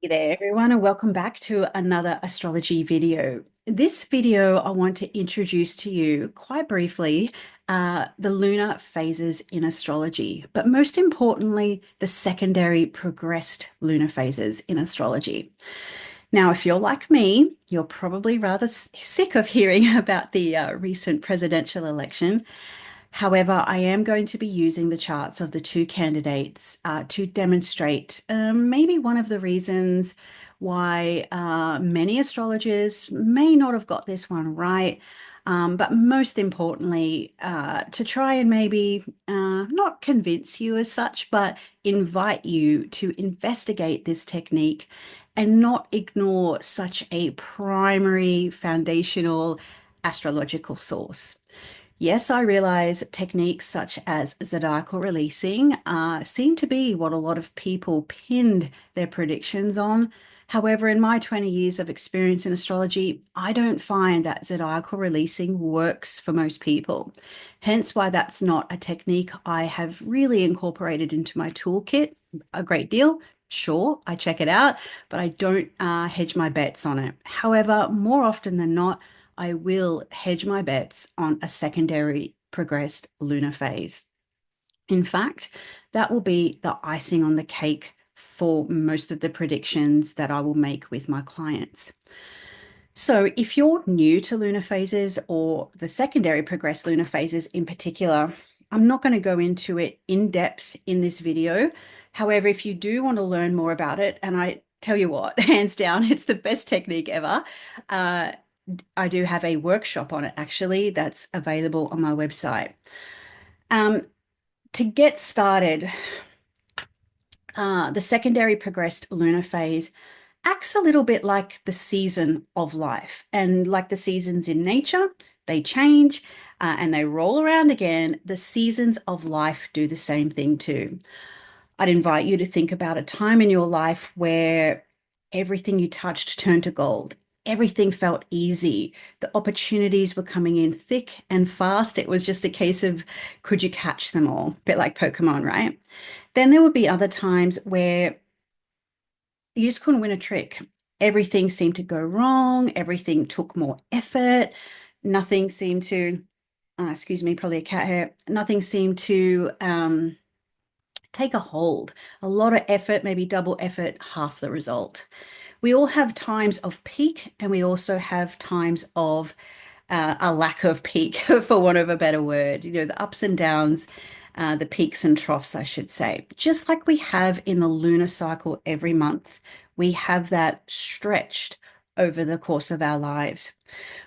Hey there, everyone, and welcome back to another astrology video. This video, I want to introduce to you quite briefly the lunar phases in astrology, but most importantly, the secondary progressed lunar phases in astrology. Now, if you're like me, you're probably rather sick of hearing about the recent presidential election. However, I am going to be using the charts of the two candidates to demonstrate maybe one of the reasons why many astrologers may not have got this one right. But most importantly, to try and maybe not convince you as such, but invite you to investigate this technique and not ignore such a primary foundational astrological source. Yes, I realize techniques such as zodiacal releasing seem to be what a lot of people pinned their predictions on. However, in my 20 years of experience in astrology, I don't find that zodiacal releasing works for most people. Hence why that's not a technique I have really incorporated into my toolkit a great deal. Sure, I check it out, but I don't hedge my bets on it. However, more often than not, I will hedge my bets on a secondary progressed lunar phase. In fact, that will be the icing on the cake for most of the predictions that I will make with my clients. So, if you're new to lunar phases or the secondary progressed lunar phases in particular, I'm not going to go into it in depth in this video. However, if you do want to learn more about it, and I tell you what, hands down, it's the best technique ever. Uh, I do have a workshop on it actually that's available on my website. Um, to get started, the secondary progressed lunar phase acts a little bit like the season of life. And like the seasons in nature, they change and they roll around again. The seasons of life do the same thing too. I'd invite you to think about a time in your life where everything you touched turned to gold. Everything felt easy. The opportunities were coming in thick and fast. It was just a case of could you catch them all? A bit like Pokemon, right? Then there would be other times where you just couldn't win a trick. Everything seemed to go wrong. Everything took more effort. Nothing seemed to, excuse me, probably a cat hair. Nothing seemed to take a hold. A lot of effort, maybe double effort, half the result. We all have times of peak and we also have times of a lack of peak, for want of a better word. You know, the ups and downs, the peaks and troughs, I should say. Just like we have in the lunar cycle every month, we have that stretched over the course of our lives.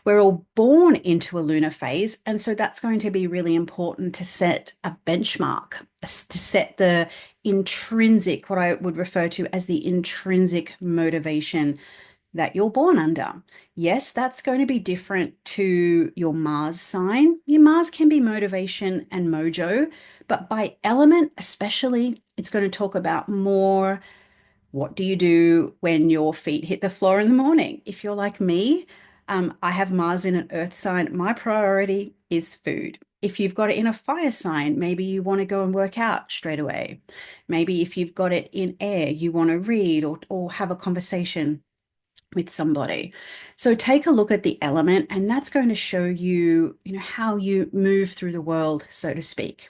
We're all born into a lunar phase, and so that's going to be really important to set a benchmark, to set the intrinsic, what I would refer to as the intrinsic motivation that you're born under. Yes, that's going to be different to your Mars sign. Your Mars can be motivation and mojo, but by element, especially, it's going to talk about more what do you do when your feet hit the floor in the morning? If you're like me, I have Mars in an earth sign. My priority is food. If you've got it in a fire sign, maybe you want to go and work out straight away. Maybe if you've got it in air, you want to read or have a conversation with somebody. So take a look at the element, and that's going to show you, how you move through the world, so to speak.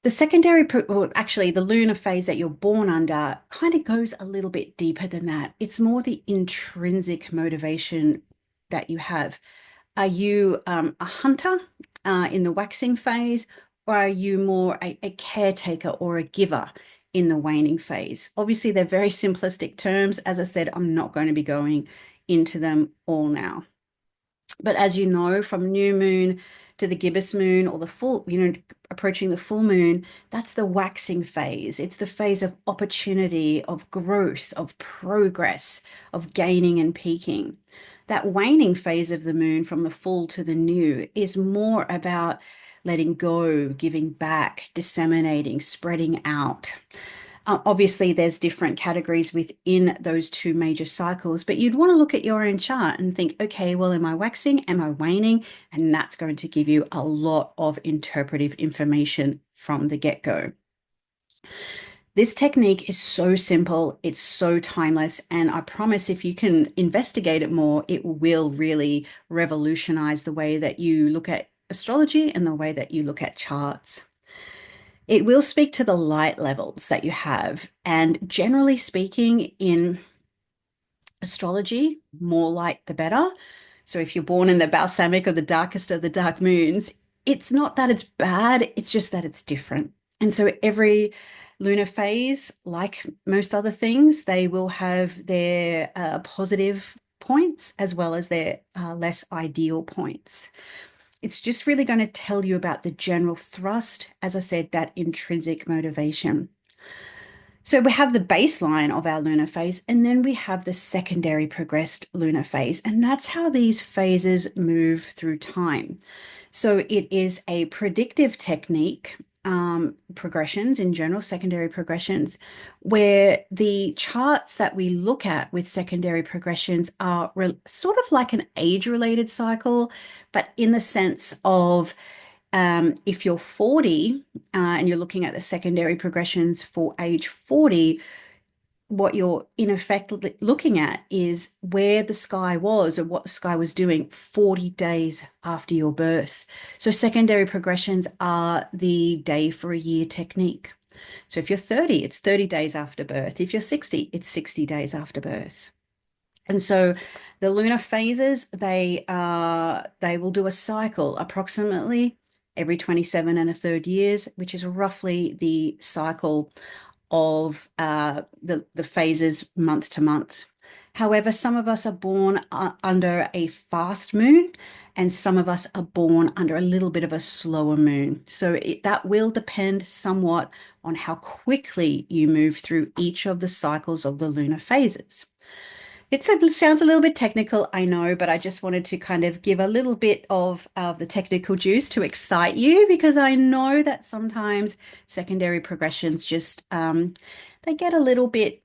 The secondary, or actually the lunar phase that you're born under kind of goes a little bit deeper than that. It's more the intrinsic motivation that you have. Are you a hunter in the waxing phase, or are you more a caretaker or a giver in the waning phase? Obviously, they're very simplistic terms. As I said, I'm not going to be going into them all now. But as you know, from new moon to the gibbous moon or the full, approaching the full moon, that's the waxing phase. It's the phase of opportunity, of growth, of progress, of gaining and peaking. That waning phase of the moon from the full to the new is more about letting go, giving back, disseminating, spreading out. Obviously, there's different categories within those two major cycles, but you'd want to look at your own chart and think, okay, well, am I waxing? Am I waning? And that's going to give you a lot of interpretive information from the get-go. This technique is so simple, it's so timeless, and I promise if you can investigate it more, it will really revolutionize the way that you look at astrology and the way that you look at charts. It will speak to the light levels that you have, and generally speaking, in astrology, more light the better. So if you're born in the balsamic or the darkest of the dark moons, it's not that it's bad, it's just that it's different. And so every lunar phase, like most other things, they will have their positive points as well as their less ideal points. It's just really going to tell you about the general thrust, as I said, that intrinsic motivation. So we have the baseline of our lunar phase, and then we have the secondary progressed lunar phase, and that's how these phases move through time. So it is a predictive technique, progressions in general, secondary progressions, where the charts that we look at with secondary progressions are sort of like an age-related cycle, but in the sense of if you're 40 and you're looking at the secondary progressions for age 40, what you're in effect looking at is where the sky was or what the sky was doing 40 days after your birth. So secondary progressions are the day for a year technique. So if you're 30, it's 30 days after birth. If you're 60, it's 60 days after birth. And so the lunar phases, they will do a cycle approximately every 27 and a third years, which is roughly the cycle of the phases month to month. However, some of us are born under a fast moon, and some of us are born under a little bit of a slower moon. So that will depend somewhat on how quickly you move through each of the cycles of the lunar phases. It sounds a little bit technical, I know, but I just wanted to kind of give a little bit of the technical juice to excite you because I know that sometimes secondary progressions just they get a little bit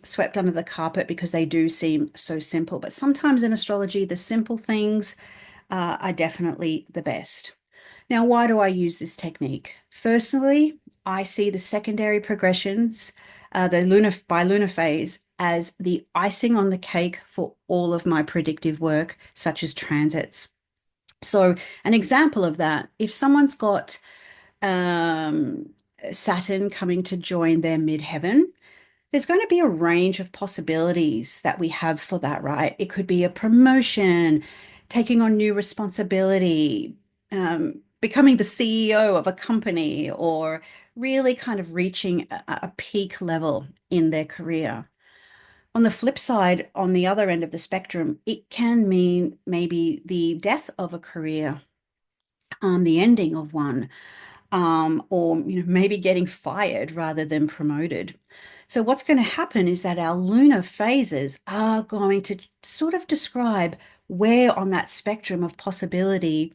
swept under the carpet because they do seem so simple. But sometimes in astrology, the simple things are definitely the best. Now, why do I use this technique? Firstly, I see the secondary progressions, the lunar phase, as the icing on the cake for all of my predictive work, such as transits. So, an example of that, if someone's got um, Saturn coming to join their midheaven, there's going to be a range of possibilities that we have for that, right? It could be a promotion, taking on new responsibility, becoming the CEO of a company, or really kind of reaching a peak level in their career. On the flip side, on the other end of the spectrum, it can mean maybe the death of a career, the ending of one, or maybe getting fired rather than promoted. So what's going to happen is that our lunar phases are going to sort of describe where on that spectrum of possibility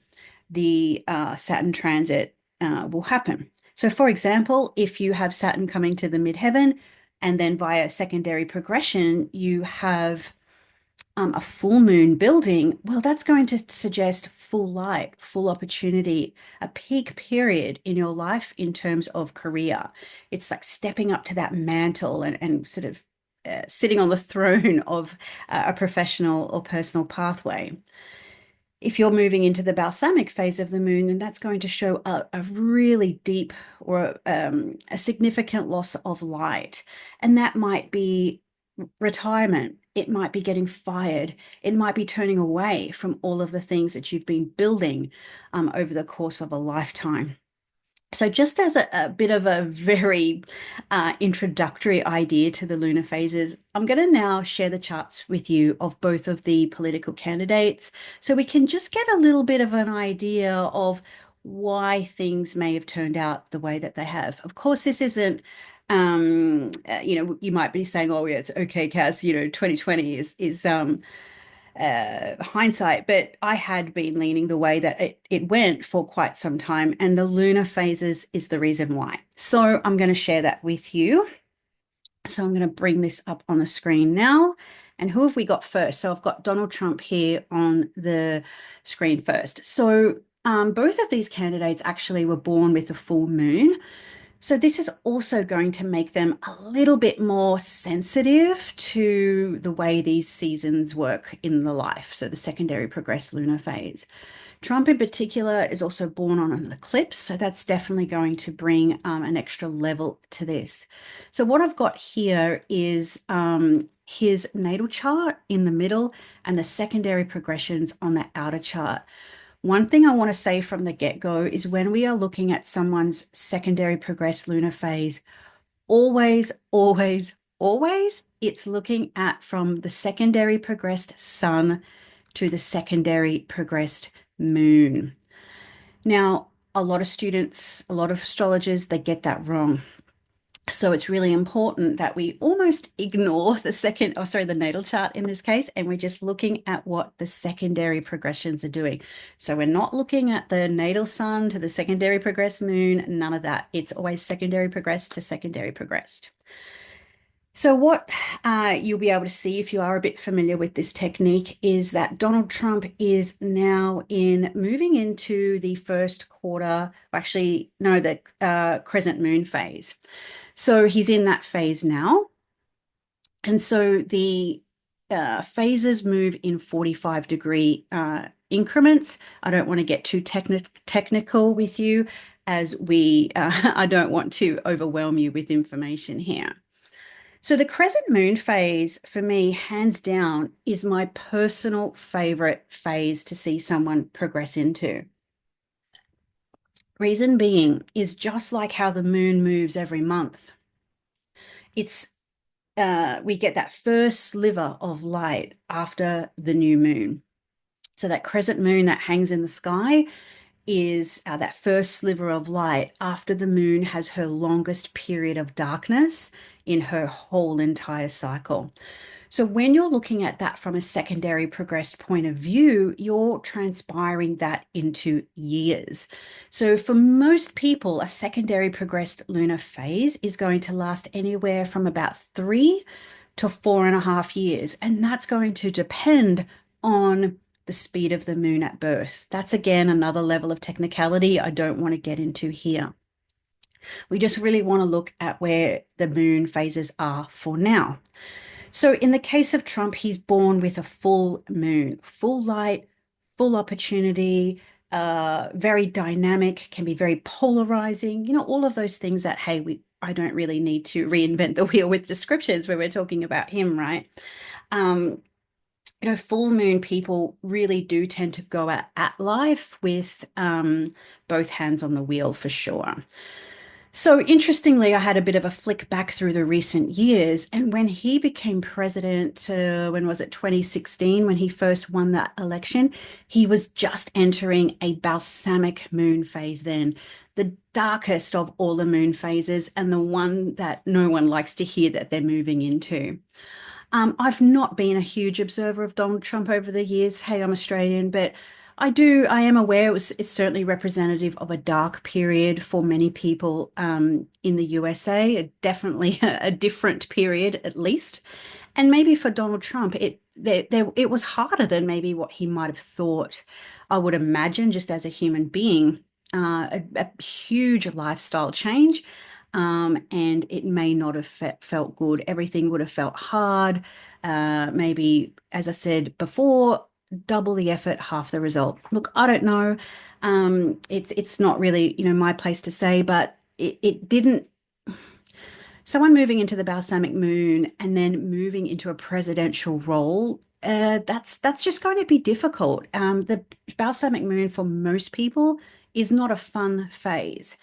the Saturn transit will happen. So for example, if you have Saturn coming to the midheaven and then via secondary progression, you have a full moon building, well, that's going to suggest full light, full opportunity, a peak period in your life in terms of career. It's like stepping up to that mantle and sort of sitting on the throne of a professional or personal pathway. If you're moving into the balsamic phase of the moon, then that's going to show a really deep or a significant loss of light. And that might be retirement. It might be getting fired. It might be turning away from all of the things that you've been building over the course of a lifetime. So, just as a bit of a very introductory idea to the lunar phases, I'm going to now share the charts with you of both of the political candidates so we can just get a little bit of an idea of why things may have turned out the way that they have. Of course, this isn't, you might be saying, oh, yeah, it's okay, Cass, 2020 is hindsight, but I had been leaning the way that it went for quite some time, and the lunar phases is the reason why. So I'm going to share that with you. So I'm going to bring this up on the screen now. And who have we got first? So I've got Donald Trump here on the screen first. So both of these candidates actually were born with a full moon. So this is also going to make them a little bit more sensitive to the way these seasons work in the life. So the secondary progressed lunar phase. Trump in particular is also born on an eclipse, so that's definitely going to bring an extra level to this. So what I've got here is his natal chart in the middle and the secondary progressions on the outer chart. One thing I want to say from the get-go is when we are looking at someone's secondary progressed lunar phase, always, always, always, it's looking at from the secondary progressed sun to the secondary progressed moon. Now, a lot of students, a lot of astrologers, they get that wrong. So it's really important that we almost ignore the natal chart in this case, and we're just looking at what the secondary progressions are doing. So we're not looking at the natal sun to the secondary progressed moon, none of that. It's always secondary progressed to secondary progressed. So what you'll be able to see if you are a bit familiar with this technique is that Donald Trump is now moving into the first quarter, actually, no, the crescent moon phase. So he's in that phase now. And so the phases move in 45-degree increments. I don't want to get too technical with you as I don't want to overwhelm you with information here. So the crescent moon phase for me, hands down, is my personal favorite phase to see someone progress into. Reason being is just like how the moon moves every month. It's we get that first sliver of light after the new moon. So that crescent moon that hangs in the sky is that first sliver of light after the moon has her longest period of darkness in her whole entire cycle. So when you're looking at that from a secondary progressed point of view, you're transpiring that into years. So for most people, a secondary progressed lunar phase is going to last anywhere from about 3 to 4.5 years. And that's going to depend on the speed of the moon at birth. That's again another level of technicality I don't want to get into here. We just really want to look at where the moon phases are for now. So in the case of Trump, he's born with a full moon, full light, full opportunity, very dynamic, can be very polarizing, all of those things that, hey, I don't really need to reinvent the wheel with descriptions when we're talking about him, right? Full moon people really do tend to go at life with both hands on the wheel for sure. So interestingly, I had a bit of a flick back through the recent years, and when he became president, when was it, 2016, when he first won that election, he was just entering a balsamic moon phase then, the darkest of all the moon phases, and the one that no one likes to hear that they're moving into. I've not been a huge observer of Donald Trump over the years. Hey, I'm Australian, but I am aware it's certainly representative of a dark period for many people in the USA, definitely a different period at least. And maybe for Donald Trump, it was harder than maybe what he might have thought. I would imagine, just as a human being, a huge lifestyle change. And it may not have felt good. Everything would have felt hard. Maybe, as I said before, double the effort, half the result. Look, I don't know. It's not really, my place to say, but it didn't. Someone moving into the balsamic moon and then moving into a presidential role, that's just going to be difficult. The balsamic moon for most people is not a fun phase.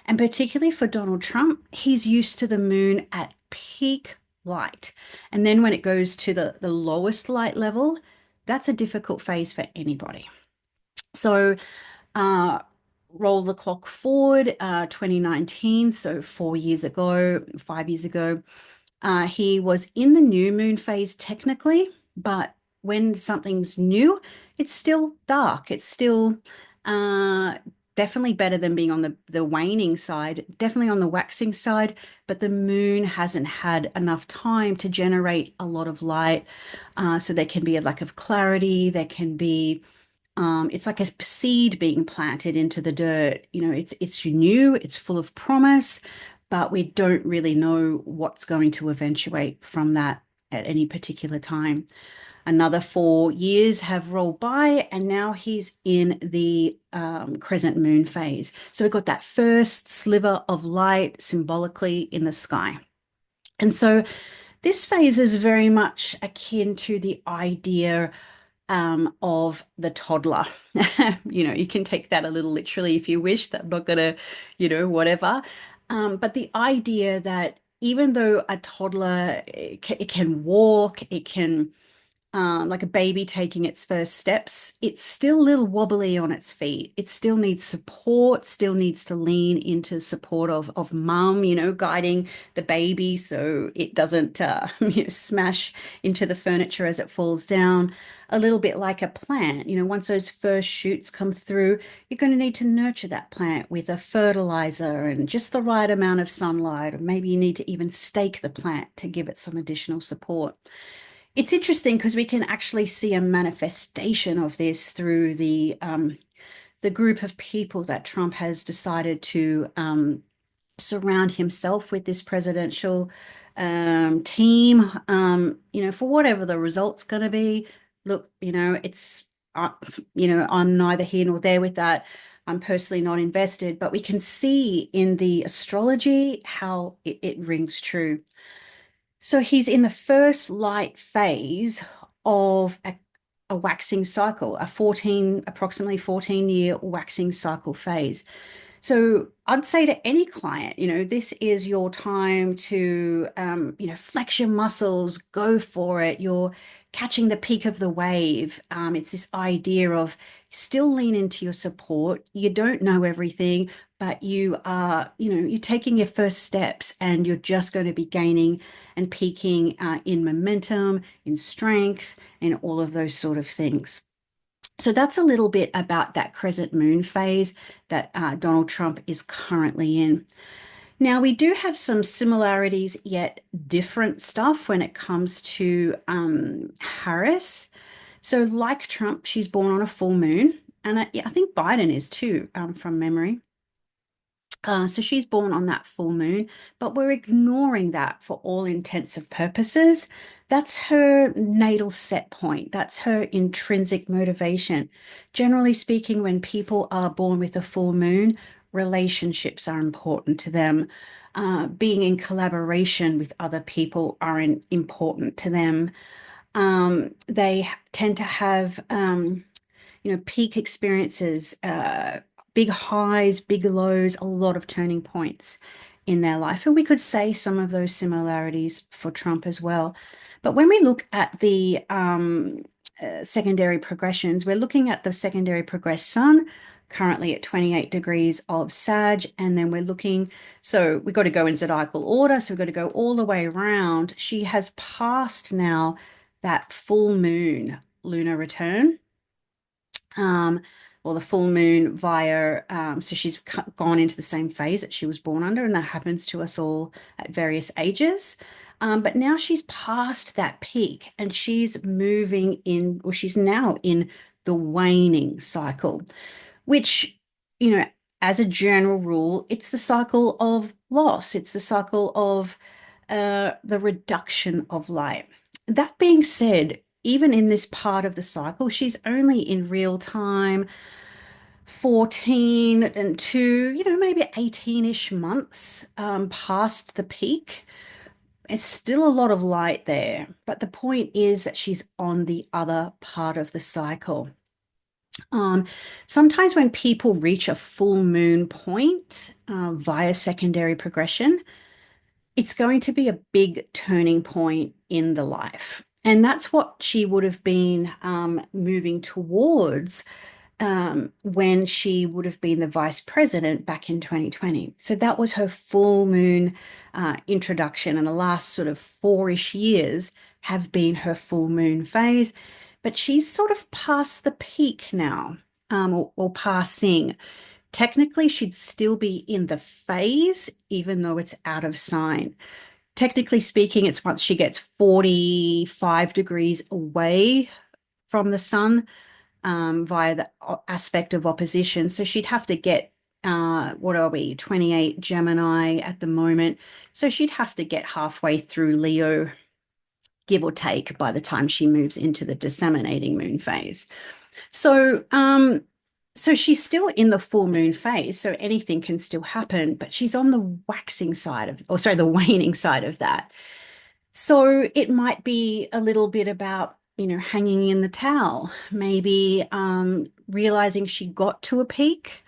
And particularly for Donald Trump, he's used to the moon at peak light. And then when it goes to the lowest light level, that's a difficult phase for anybody. So uh, roll the clock forward, 2019, so 4 years ago, 5 years ago, he was in the new moon phase technically, but when something's new, it's still dark. It's still definitely better than being on the waning side, definitely on the waxing side, but the moon hasn't had enough time to generate a lot of light. So there can be a lack of clarity. There can be It's like a seed being planted into the dirt. It's new, it's full of promise, but we don't really know what's going to eventuate from that at any particular time. Another 4 years have rolled by, and now he's in the crescent moon phase. So we've got that first sliver of light symbolically in the sky. And so this phase is very much akin to the idea of the toddler. You can take that a little literally if you wish. That I'm not gonna, whatever. But the idea that even though a toddler it can walk, it can like a baby taking its first steps, it's still a little wobbly on its feet. It still needs support, still needs to lean into support of mum, guiding the baby so it doesn't smash into the furniture as it falls down. A little bit like a plant, once those first shoots come through, you're going to need to nurture that plant with a fertilizer and just the right amount of sunlight, or maybe you need to even stake the plant to give it some additional support. It's interesting because we can actually see a manifestation of this through the group of people that Trump has decided to surround himself with, this presidential team. For whatever the result's going to be. Look, uh, I'm neither here nor there with that. I'm personally not invested, but we can see in the astrology how it rings true. So he's in the first light phase of a waxing cycle, approximately 14-year waxing cycle phase. So I'd say to any client, this is your time to, flex your muscles, go for it. You're catching the peak of the wave. It's this idea of still lean into your support. You don't know everything, but you are, you're taking your first steps and you're just going to be gaining and peaking in momentum, in strength, in all of those sort of things. So that's a little bit about that crescent moon phase that Donald Trump is currently in. Now, we do have some similarities, yet different stuff when it comes to Harris. So, like Trump, she's born on a full moon, and I think Biden is too, from memory. So she's born on that full moon, but we're ignoring that for all intents and purposes. That's her natal set point. That's her intrinsic motivation. Generally speaking, when people are born with a full moon, relationships are important to them. Being in collaboration with other people are important to them. They tend to have peak experiences, big highs, big lows, a lot of turning points in their life. And we could say some of those similarities for Trump as well. But when we look at the secondary progressions, we're looking at the secondary progressed sun currently at 28 degrees of Sag. And then we're looking, so we've got to go in zodiacal order. So we've got to go all the way around. She has passed now that full moon lunar return, um, or the full moon via, so she's gone into the same phase that she was born under, and that happens to us all at various ages. But now she's past that peak and she's moving in, or she's now in the waning cycle, which, as a general rule, it's the cycle of loss. It's the cycle of the reduction of light. That being said, even in this part of the cycle, she's only in real time 14 and 2, maybe 18-ish months past the peak. It's still a lot of light there, but the point is that she's on the other part of the cycle. Um, Sometimes when people reach a full moon point via secondary progression, it's going to be a big turning point in the life. And that's what she would have been moving towards when she would have been the vice president back in 2020. So that was her full moon introduction. And the last sort of 4-ish years have been her full moon phase. But she's sort of past the peak now, or passing. Technically, she'd still be in the phase, even though it's out of sign. Technically speaking, it's once she gets 45 degrees away from the sun, via the aspect of opposition. So she'd have to get, what are we, 28 Gemini at the moment. So she'd have to get halfway through Leo, give or take, by the time she moves into the disseminating moon phase. So she's still in the full moon phase, so anything can still happen, but she's on the waxing side of, or sorry, the waning side of that. So it might be a little bit about, hanging in the towel, maybe realizing she got to a peak,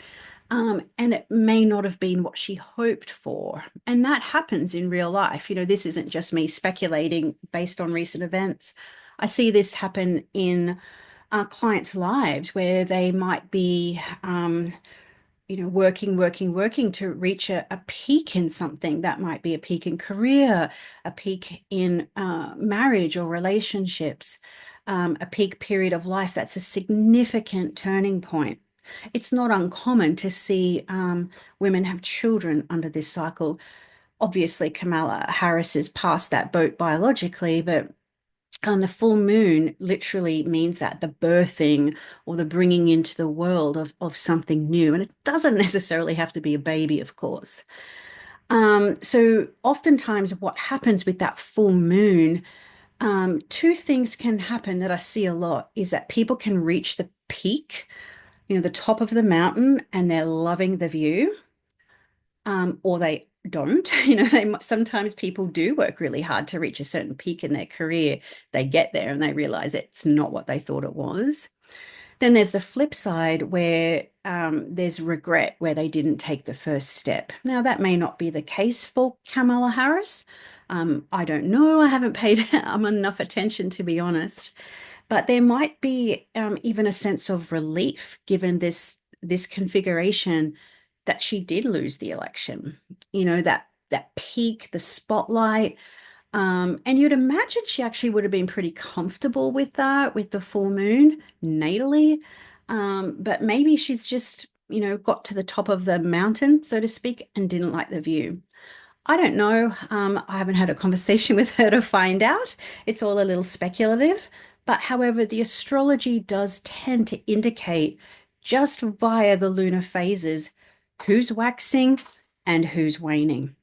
and it may not have been what she hoped for. And that happens in real life. This isn't just me speculating based on recent events. I see this happen in clients' lives where they might be, working to reach a peak in something. That might be a peak in career, a peak in marriage or relationships, a peak period of life that's a significant turning point. It's not uncommon to see women have children under this cycle. Obviously, Kamala Harris is past that boat biologically, but the full moon literally means that the birthing or the bringing into the world of something new. And it doesn't necessarily have to be a baby, of course. So oftentimes what happens with that full moon, two things can happen that I see a lot is that people can reach the peak, the top of the mountain, and they're loving the view, or they don't. Sometimes people do work really hard to reach a certain peak in their career. They get there and they realize it's not what they thought it was. Then there's the flip side where there's regret where they didn't take the first step. Now, that may not be the case for Kamala Harris. I don't know. I haven't paid enough attention, to be honest. But there might be even a sense of relief given this configuration that she did lose the election. That peak, the spotlight. And you'd imagine she actually would have been pretty comfortable with that, with the full moon natally. But maybe she's just, got to the top of the mountain, so to speak, and didn't like the view. I don't know. I haven't had a conversation with her to find out. It's all a little speculative. But however, the astrology does tend to indicate just via the lunar phases who's waxing and who's waning.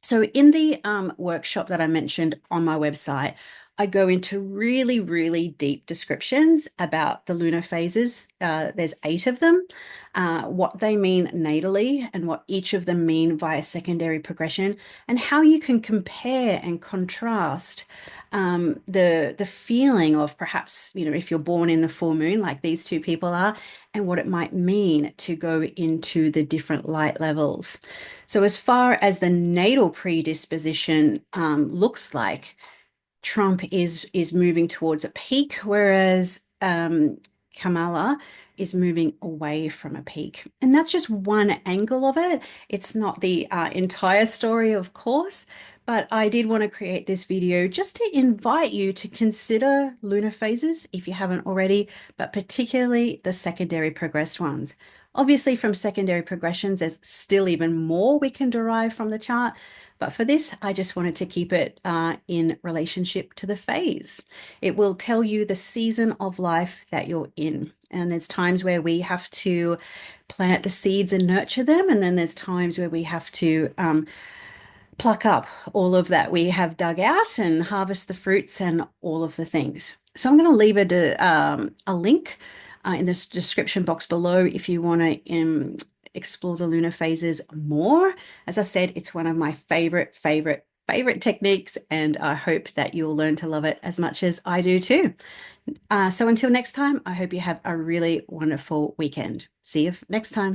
So in the workshop that I mentioned on my website, I go into really, really deep descriptions about the lunar phases. There's 8 of them, what they mean natally and what each of them mean via secondary progression, and how you can compare and contrast the feeling of perhaps, if you're born in the full moon like these two people are, and what it might mean to go into the different light levels. So as far as the natal predisposition looks like, Trump is moving towards a peak, whereas Kamala is moving away from a peak. And that's just one angle of it. It's not the entire story, of course, but I did want to create this video just to invite you to consider lunar phases if you haven't already, but particularly the secondary progressed ones. Obviously, from secondary progressions, there's still even more we can derive from the chart. But for this, I just wanted to keep it in relationship to the phase. It will tell you the season of life that you're in. And there's times where we have to plant the seeds and nurture them. And then there's times where we have to pluck up all of that we have dug out and harvest the fruits and all of the things. So I'm going to leave a link in the description box below if you want to explore the lunar phases more. As I said, it's one of my favorite techniques, and I hope that you'll learn to love it as much as I do too. So until next time, I hope you have a really wonderful weekend. See you next time.